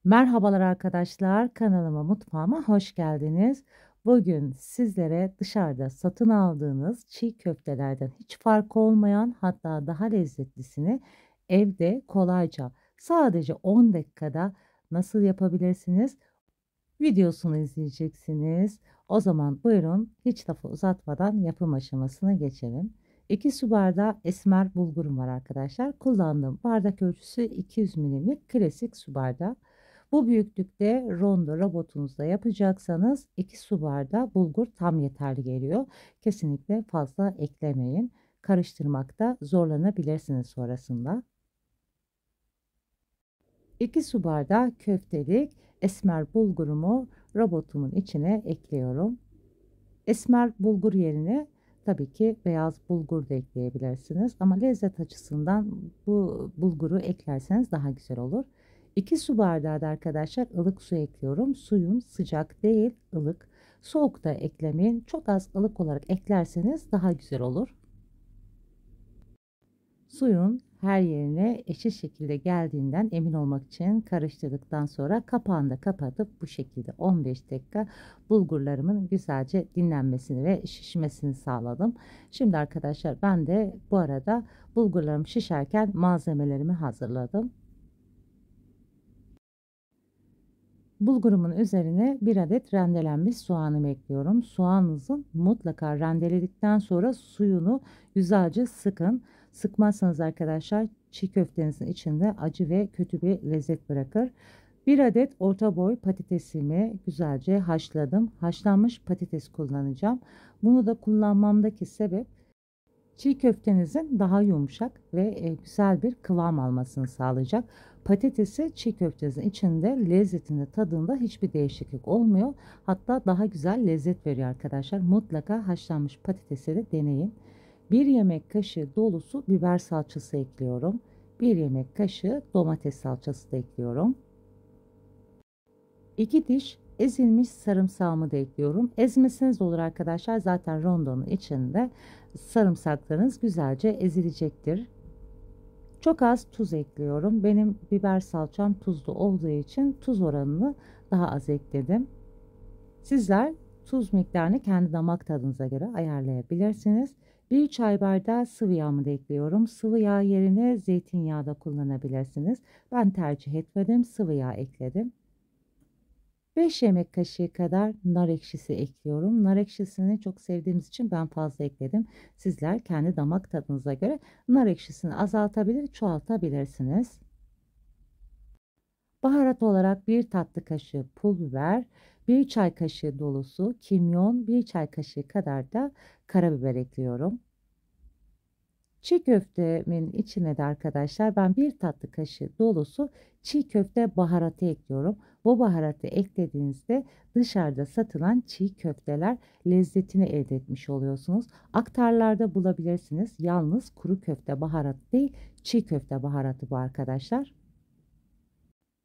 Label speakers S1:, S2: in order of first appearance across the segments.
S1: Merhabalar arkadaşlar, kanalıma, mutfağıma hoş geldiniz. Bugün sizlere dışarıda satın aldığınız çiğ köftelerden hiç farkı olmayan, hatta daha lezzetlisini evde kolayca sadece 10 dakikada nasıl yapabilirsiniz videosunu izleyeceksiniz. O zaman buyurun, hiç lafı uzatmadan yapım aşamasına geçelim. 2 su bardağı esmer bulgurum var arkadaşlar. Kullandığım bardak ölçüsü 200 milimlik klasik su bardağı. Bu büyüklükte rondo robotunuzda yapacaksanız 2 su bardağı bulgur tam yeterli geliyor. Kesinlikle fazla eklemeyin. Karıştırmakta zorlanabilirsiniz sonrasında. 2 su bardağı köftelik esmer bulgurumu robotumun içine ekliyorum. Esmer bulgur yerine tabii ki beyaz bulgur da ekleyebilirsiniz. Ama lezzet açısından bu bulguru eklerseniz daha güzel olur. 2 su bardağı da arkadaşlar ılık su ekliyorum. Suyum sıcak değil, ılık. Soğuk da eklemeyin. Çok az ılık olarak eklerseniz daha güzel olur. Suyun her yerine eşit şekilde geldiğinden emin olmak için karıştırdıktan sonra kapağını da kapatıp bu şekilde 15 dakika bulgurlarımın güzelce dinlenmesini ve şişmesini sağladım. Şimdi arkadaşlar ben de bu arada bulgurlarım şişerken malzemelerimi hazırladım. Bulgurumun üzerine bir adet rendelenmiş soğanımı ekliyorum. Soğanınızın mutlaka rendeledikten sonra suyunu güzelce sıkın. Sıkmazsanız arkadaşlar çiğ köftenizin içinde acı ve kötü bir lezzet bırakır. Bir adet orta boy patatesimi güzelce haşladım. Haşlanmış patates kullanacağım. Bunu da kullanmamdaki sebep çiğ köftenizin daha yumuşak ve güzel bir kıvam almasını sağlayacak. Patatesi çiğ köftenizin içinde lezzetinde, tadında hiçbir değişiklik olmuyor. Hatta daha güzel lezzet veriyor arkadaşlar. Mutlaka haşlanmış patatesi de deneyin. Bir yemek kaşığı dolusu biber salçası ekliyorum. Bir yemek kaşığı domates salçası da ekliyorum. 2 diş ezilmiş sarımsağımı da ekliyorum. Ezmesiniz de olur arkadaşlar. Zaten rondonun içinde sarımsaklarınız güzelce ezilecektir. Çok az tuz ekliyorum. Benim biber salçam tuzlu olduğu için tuz oranını daha az ekledim. Sizler tuz miktarını kendi damak tadınıza göre ayarlayabilirsiniz. Bir çay bardağı sıvı yağımı da ekliyorum. Sıvı yağ yerine zeytinyağı da kullanabilirsiniz. Ben tercih etmedim, sıvı yağ ekledim. 5 yemek kaşığı kadar nar ekşisi ekliyorum. Nar ekşisini çok sevdiğimiz için ben fazla ekledim. Sizler kendi damak tadınıza göre nar ekşisini azaltabilir, çoğaltabilirsiniz. Baharat olarak bir tatlı kaşığı pul biber, bir çay kaşığı dolusu kimyon, bir çay kaşığı kadar da karabiber ekliyorum. Çiğ köftemin içine de arkadaşlar ben bir tatlı kaşığı dolusu çiğ köfte baharatı ekliyorum. Bu baharatı eklediğinizde dışarıda satılan çiğ köfteler lezzetini elde etmiş oluyorsunuz. Aktarlarda bulabilirsiniz. Yalnız kuru köfte baharatı değil, çiğ köfte baharatı bu arkadaşlar.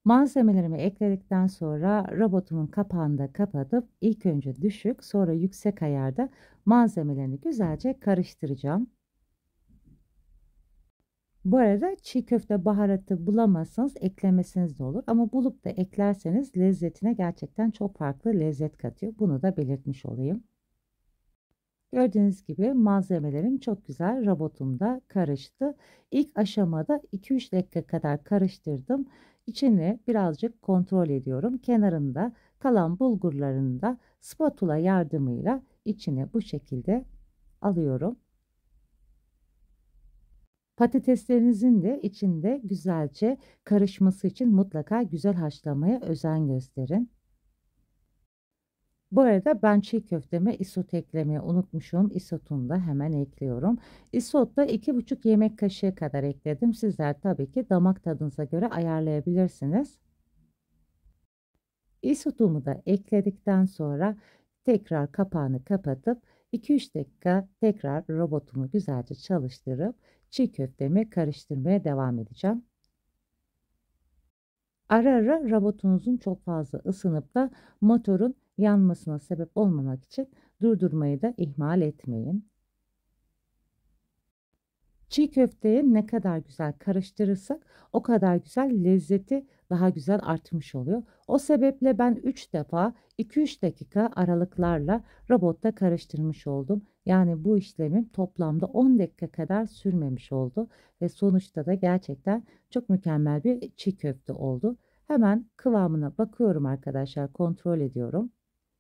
S1: Malzemelerimi ekledikten sonra robotumun kapağını da kapatıp ilk önce düşük sonra yüksek ayarda malzemelerini güzelce karıştıracağım. Bu arada çiğ köfte baharatı bulamazsanız eklemesiniz de olur. Ama bulup da eklerseniz lezzetine gerçekten çok farklı lezzet katıyor. Bunu da belirtmiş olayım. Gördüğünüz gibi malzemelerim çok güzel robotumda karıştı. İlk aşamada 2-3 dakika kadar karıştırdım. İçini birazcık kontrol ediyorum. Kenarında kalan bulgurlarını da spatula yardımıyla içine bu şekilde alıyorum. Patateslerinizin de içinde güzelce karışması için mutlaka güzel haşlamaya özen gösterin. Bu arada ben çiğ köfteme isot eklemeyi unutmuşum. Isotunu da hemen ekliyorum. Isot da 2,5 yemek kaşığı kadar ekledim. Sizler tabii ki damak tadınıza göre ayarlayabilirsiniz. Isotumu da ekledikten sonra tekrar kapağını kapatıp 2-3 dakika tekrar robotumu güzelce çalıştırıp çiğ köftemi karıştırmaya devam edeceğim. Ara ara robotunuzun çok fazla ısınıp da motorun yanmasına sebep olmamak için durdurmayı da ihmal etmeyin. Çiğ köfteyi ne kadar güzel karıştırırsak o kadar güzel lezzeti daha güzel artmış oluyor. O sebeple ben 3 defa 2-3 dakika aralıklarla robotta karıştırmış oldum. Yani bu işlemim toplamda 10 dakika kadar sürmemiş oldu ve sonuçta da gerçekten çok mükemmel bir çiğ köfte oldu. Hemen kıvamına bakıyorum arkadaşlar, kontrol ediyorum.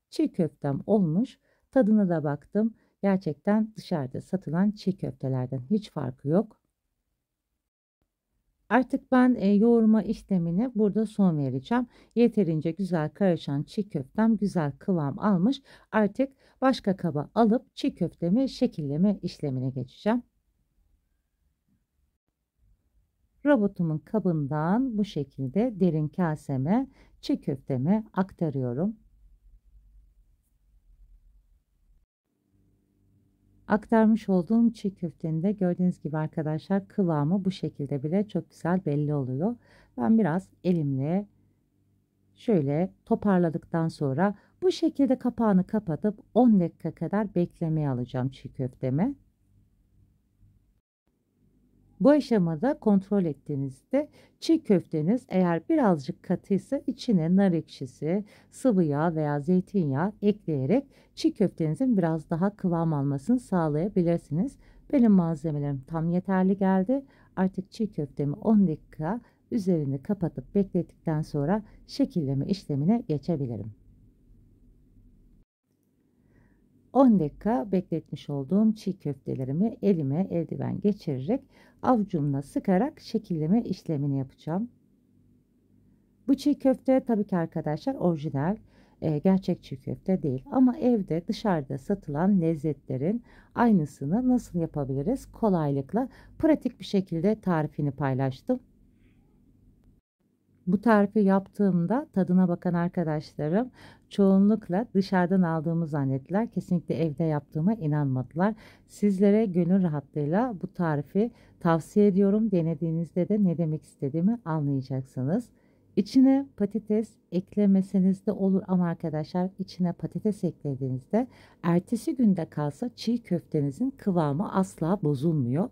S1: Çiğ köftem olmuş. Tadına da baktım. Gerçekten dışarıda satılan çiğ köftelerden hiç farkı yok. Artık ben yoğurma işlemini burada son vereceğim. Yeterince güzel karışan çiğ köftem güzel kıvam almış. Artık başka kaba alıp çiğ köftemi şekilleme işlemine geçeceğim. Robotumun kabından bu şekilde derin kaseme çiğ köftemi aktarıyorum. Aktarmış olduğum çiğ köftenin de gördüğünüz gibi arkadaşlar kıvamı bu şekilde bile çok güzel belli oluyor. Ben biraz elimle şöyle toparladıktan sonra bu şekilde kapağını kapatıp 10 dakika kadar beklemeye alacağım çiğ köftemi. Bu aşamada kontrol ettiğinizde çiğ köfteniz eğer birazcık katıysa içine nar ekşisi, sıvı yağ veya zeytinyağı ekleyerek çiğ köftenizin biraz daha kıvam almasını sağlayabilirsiniz. Benim malzemelerim tam yeterli geldi. Artık çiğ köftemi 10 dakika üzerini kapatıp beklettikten sonra şekilleme işlemine geçebilirim. 10 dakika bekletmiş olduğum çiğ köftelerimi elime eldiven geçirerek avucumla sıkarak şekilleme işlemini yapacağım. Bu çiğ köfte tabii ki arkadaşlar orijinal, gerçek çiğ köfte değil ama evde dışarıda satılan lezzetlerin aynısını nasıl yapabiliriz? Kolaylıkla pratik bir şekilde tarifini paylaştım. Bu tarifi yaptığımda tadına bakan arkadaşlarım çoğunlukla dışarıdan aldığımı zannettiler. Kesinlikle evde yaptığıma inanmadılar. Sizlere gönül rahatlığıyla bu tarifi tavsiye ediyorum. Denediğinizde de ne demek istediğimi anlayacaksınız. İçine patates eklemeseniz de olur ama arkadaşlar içine patates eklediğinizde ertesi günde kalsa çiğ köftenizin kıvamı asla bozulmuyor.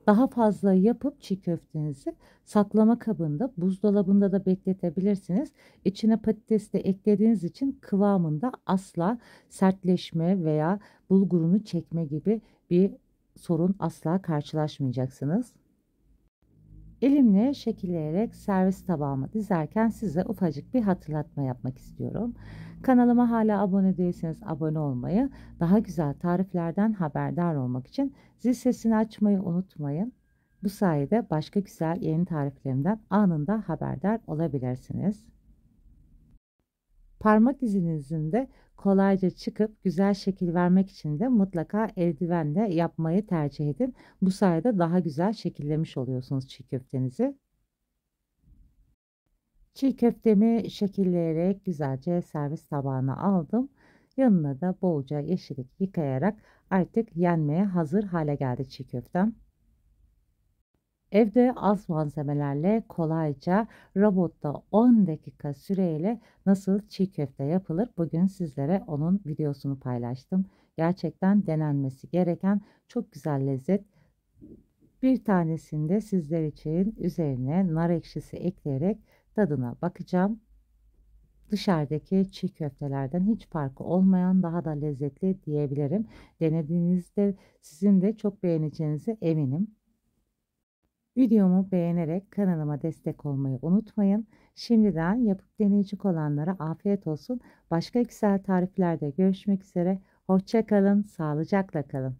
S1: Daha fazla yapıp çiğ köftenizi saklama kabında, buzdolabında da bekletebilirsiniz. İçine patates de eklediğiniz için kıvamında asla sertleşme veya bulgurunu çekme gibi bir sorun asla karşılaşmayacaksınız. Elimle şekilleyerek servis tabağıma dizerken size ufacık bir hatırlatma yapmak istiyorum. Kanalıma hala abone değilseniz abone olmayı, daha güzel tariflerden haberdar olmak için zil sesini açmayı unutmayın. Bu sayede başka güzel yeni tariflerimden anında haberdar olabilirsiniz. Parmak izinizin de kolayca çıkıp güzel şekil vermek için de mutlaka eldivenle yapmayı tercih edin. Bu sayede daha güzel şekillemiş oluyorsunuz çiğ köftenizi. Çiğ köftemi şekilleyerek güzelce servis tabağına aldım. Yanına da bolca yeşillik yıkayarak artık yenmeye hazır hale geldi çiğ köftem. Evde az malzemelerle kolayca robotta 10 dakika süreyle nasıl çiğ köfte yapılır? Bugün sizlere onun videosunu paylaştım. Gerçekten denenmesi gereken çok güzel lezzet. Bir tanesini de sizler için üzerine nar ekşisi ekleyerek tadına bakacağım. Dışarıdaki çiğ köftelerden hiç farkı olmayan daha da lezzetli diyebilirim. Denediğinizde sizin de çok beğeneceğinize eminim. Videomu beğenerek kanalıma destek olmayı unutmayın. Şimdiden yapıp deneyecek olanlara afiyet olsun. Başka güzel tariflerde görüşmek üzere. Hoşça kalın, sağlıcakla kalın.